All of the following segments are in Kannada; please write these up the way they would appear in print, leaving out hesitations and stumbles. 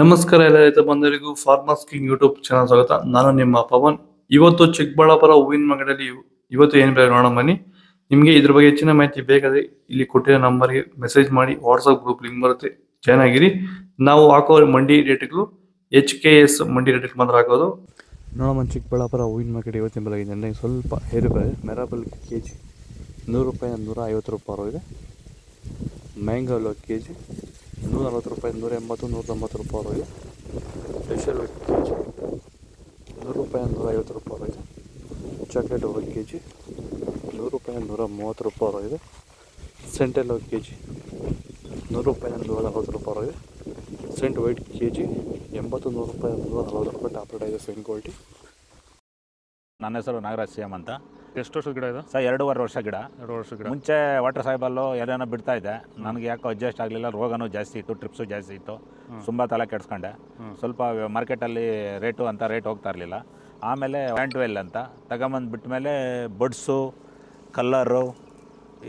ನಮಸ್ಕಾರ ಎಲ್ಲ ರೈತ ಬಂಧುಗಳಿಗೂ ಫಾರ್ಮರ್ಸ್ ಕಿಂಗ್ ಯೂಟ್ಯೂಬ್ ಚಾನಲ್ ಸ್ವಾಗತ. ನಾನು ನಿಮ್ಮ ಪವನ್. ಇವತ್ತು ಚಿಕ್ಕಬಳ್ಳಾಪುರ ಹೂವಿನ ಮಾರ್ಕೆಟಲ್ಲಿ ಇವತ್ತು ಏನು ಬೆಲೆ ನೋಡೋಣ ಬನ್ನಿ. ನಿಮಗೆ ಇದ್ರ ಬಗ್ಗೆ ಹೆಚ್ಚಿನ ಮಾಹಿತಿ ಬೇಕಾದ್ರೆ ಇಲ್ಲಿ ಕೊಟ್ಟಿರೋ ನಂಬರ್ಗೆ ಮೆಸೇಜ್ ಮಾಡಿ, ವಾಟ್ಸ್ಆಪ್ ಗ್ರೂಪ್ ಲಿಂಕ್ ಬರುತ್ತೆ, ಜಾಯ್ನ್ ಆಗಿರಿ. ನಾವು ಹಾಕೋ ಮಂಡಿ ರೇಟ್ಗಳು HKS ಮಂಡಿ ರೇಟ್ ಮಾತ್ರ ಹಾಕೋದು. ನೋಡೋಣ ಚಿಕ್ಕಬಳ್ಳಾಪುರ ಹೂವಿನ ಮಾರ್ಕೆಟ್ ಇವತ್ತಿನ ಬೆಲೆ ನೆನ್ನೆ ಸ್ವಲ್ಪ ಏರುಪೇರು. ಮೆರಾಬಲ್ KG 100 ರೂಪಾಯಿ 150 ರೂಪಾಯಿ ಇದೆ. ಮ್ಯಾಂಗೋ KG 140 ರೂಪಾಯಿ 180 190 ರೂಪಾಯಿ ಇದೆ. ಸ್ಪೆಷಲ್ KG 100 ರೂಪಾಯಿ 150 ರೂಪಾಯಿ ಇದೆ. ಚಾಕ್ಲೇಟ್ KG 100 ರೂಪಾಯಿ 130 ರೂಪಾಯಿ ಇದೆ. ಸೆಂಟೆಲ್ KG 100 ರೂಪಾಯಿ 140 ರೂಪಾಯಿ ಇದೆ. ಸೆಂಟ್ ವೈಟ್ KG 80 100 ರೂಪಾಯಿ 140 ರೂಪಾಯಿ ಟಾಪ್ ರೇಟ್ ಇದೆ. Fine quality. ನನ್ನ ಹೆಸರು ನಾಗರಾಜ್ CM ಅಂತ. ಎಷ್ಟು ವರ್ಷದ ಗಿಡ ಇದು? ಸರ್ 2.5 ವರ್ಷ ಗಿಡ. 2 ವರ್ಷ ಗಿಡ. ಮುಂಚೆ ವಾಟರ್ ಸಾಯಿಬಲ್ಲು ಏನೇನೋ ಬಿಡ್ತಾ ಇದ್ದೆ. ನನಗೆ ಯಾಕೋ ಅಡ್ಜಸ್ಟ್ ಆಗಲಿಲ್ಲ. ರೋಗನೂ ಜಾಸ್ತಿ ಇತ್ತು, ಟ್ರಿಪ್ಸು ಜಾಸ್ತಿ ಇತ್ತು. ತುಂಬ ತಲೆ ಕೆಡಿಸ್ಕೊಂಡೆ. ಸ್ವಲ್ಪ ಮಾರ್ಕೆಟಲ್ಲಿ ರೇಟ್ ಹೋಗ್ತಾ ಇರಲಿಲ್ಲ. ಆಮೇಲೆ ವ್ಯಾಂಟ್ವೆಲ್ ಅಂತ ತಗೊಂಬಂದು ಬಿಟ್ಟ ಮೇಲೆ ಬಡ್ಸು, ಕಲ್ಲರು,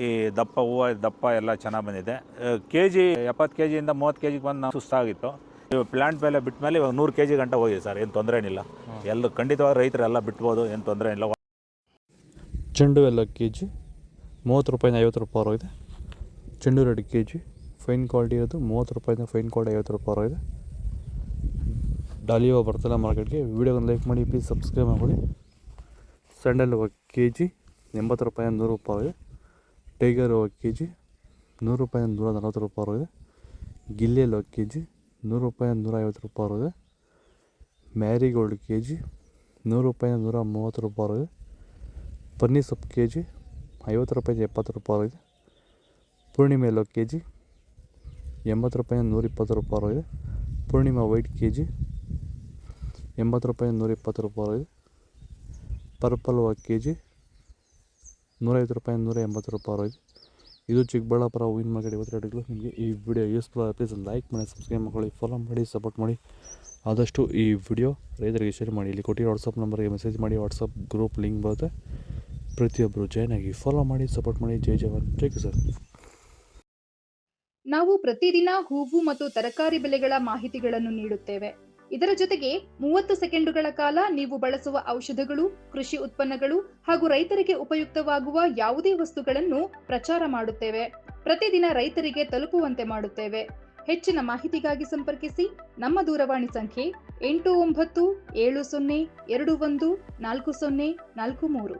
ಈ ದಪ್ಪ ಹೂವು ದಪ್ಪ ಎಲ್ಲ ಚೆನ್ನಾಗಿ ಬಂದಿದೆ. KG 70 KGಯಿಂದ 30 KGಗೆ ಬಂದು ನಾವು ಸುಸ್ತಾಗಿತ್ತು. ಪ್ಲಾಂಟ್ ಮೇಲೆ ಬಿಟ್ಟ ಮೇಲೆ ಇವಾಗ 100 KG ಗಂಟೆ ಹೋಗಿದೆ ಸರ್. ಏನು ತೊಂದರೆ ಏನಿಲ್ಲ. ಎಲ್ಲ ಖಂಡಿತವಾಗಿ ರೈತರೆಲ್ಲ ಬಿಟ್ಬೋದು, ಏನು ತೊಂದರೆ ಇಲ್ಲ. ಚೆಂಡು ಎಲ್ಲ KG 30 ರೂಪಾಯಿಂದ 50 ರೂಪಾಯಿ ಇದೆ. ಚೆಂಡು ರೆಡ್ KG ಫೈನ್ ಕ್ವಾಲಿಟಿ ಇರೋದು 30 ರೂಪಾಯಿಂದ ಫೈನ್ ಕ್ವಾಲಿಟಿ 50 ರೂಪಾಯಿ ಇದೆ. ಡಾಲಿಯೋ ಬರ್ತಲ್ಲ ಮಾರ್ಕೆಟ್ಗೆ. ವೀಡಿಯೋಗೊಂದು ಲೈಕ್ ಮಾಡಿ, ಪ್ಲೀಸ್ ಸಬ್ಸ್ಕ್ರೈಬ್ ಮಾಡಿ. ಸ್ಯಾಂಡಲ್ KG 80 ರೂಪಾಯಿ 100 ರೂಪಾಯಿ ಇದೆ. ಟೈಗರ್ KG 100 ರೂಪಾಯಿ 140 ರೂಪಾಯಿ ಇದೆ. ಗಿಲ್ಲೆಲ್ KG 100 ರೂಪಾಯಿ 150 ರೂಪಾಯಿ ಇದೆ. ಮ್ಯಾರಿಗೋಲ್ಡ್ KG 100 ರೂಪಾಯಿ 130 ರೂಪಾಯಿ ಇದೆ. ಪನ್ನೀರ್ ಸೊಪ್ಪು KG 50 ರೂಪಾಯಿ 70 ರೂಪಾಯಿ ಇದೆ. ಪೂರ್ಣಿಮೆ ಎಲ್ಲೋ KG 80 ರೂಪಾಯಿ 120 ರೂಪಾಯಿ ಇದೆ. ಪೂರ್ಣಿಮಾ ವೈಟ್ KG 80 ರೂಪಾಯಿ 120 ರೂಪಾಯಿ ಇದೆ. ಪರ್ಪಲ್ KG 150 ರೂಪಾಯಿ 180 ರೂಪಾಯಿ ಇದೆ. ಇದು ಚಿಕ್ಕಬಳ್ಳಾಪುರ ಹೂವಿನ ಮಾರ್ಕೆಟ್ ಇವತ್ತು ರೇಟ್ಗಳು. ನಿಮಗೆ ಈ ವಿಡಿಯೋ ಯೂಸ್ಫುಲ್ ಆಗಿ ಪ್ಲೀಸ್ ಲೈಕ್ ಮಾಡಿ, ಸಬ್ಸ್ಕ್ರೈಬ್ ಮಾಡ್ಕೊಳ್ಳಿ, ಫಾಲೋ ಮಾಡಿ, ಸಪೋರ್ಟ್ ಮಾಡಿ. ಆದಷ್ಟು ಈ ವಿಡಿಯೋ ರೈತರಿಗೆ ಶೇರ್ ಮಾಡಿ. ಇಲ್ಲಿ ಕೊಟ್ಟಿರೋ ವಾಟ್ಸಪ್ ನಂಬರ್ಗೆ ಮೆಸೇಜ್ ಮಾಡಿ, ವಾಟ್ಸಪ್ ಗ್ರೂಪ್ ಲಿಂಕ್ ಬರುತ್ತೆ. ಪ್ರತಿಯೊಬ್ಬರು ಜಾಯ್ನ್ ಆಗಿ ಫಾಲೋ ಮಾಡಿ, ಸಪೋರ್ಟ್ ಮಾಡಿ. ಜೈ ಜವಾನ್, ಜೈ ಕಿಸಾನ್. ನಾವು ಪ್ರತಿದಿನ ಹೂವು ಮತ್ತು ತರಕಾರಿ ಬೆಲೆಗಳ ಮಾಹಿತಿಗಳನ್ನು ನೀಡುತ್ತೇವೆ. ಇದರ ಜೊತೆಗೆ 30 ಸೆಕೆಂಡುಗಳ ಕಾಲ ನೀವು ಬಳಸುವ ಔಷಧಗಳು, ಕೃಷಿ ಉತ್ಪನ್ನಗಳು ಹಾಗೂ ರೈತರಿಗೆ ಉಪಯುಕ್ತವಾಗುವ ಯಾವುದೇ ವಸ್ತುಗಳನ್ನು ಪ್ರಚಾರ ಮಾಡುತ್ತೇವೆ. ಪ್ರತಿದಿನ ರೈತರಿಗೆ ತಲುಪುವಂತೆ ಮಾಡುತ್ತೇವೆ. ಹೆಚ್ಚಿನ ಮಾಹಿತಿಗಾಗಿ ಸಂಪರ್ಕಿಸಿ. ನಮ್ಮ ದೂರವಾಣಿ ಸಂಖ್ಯೆ 8970214043.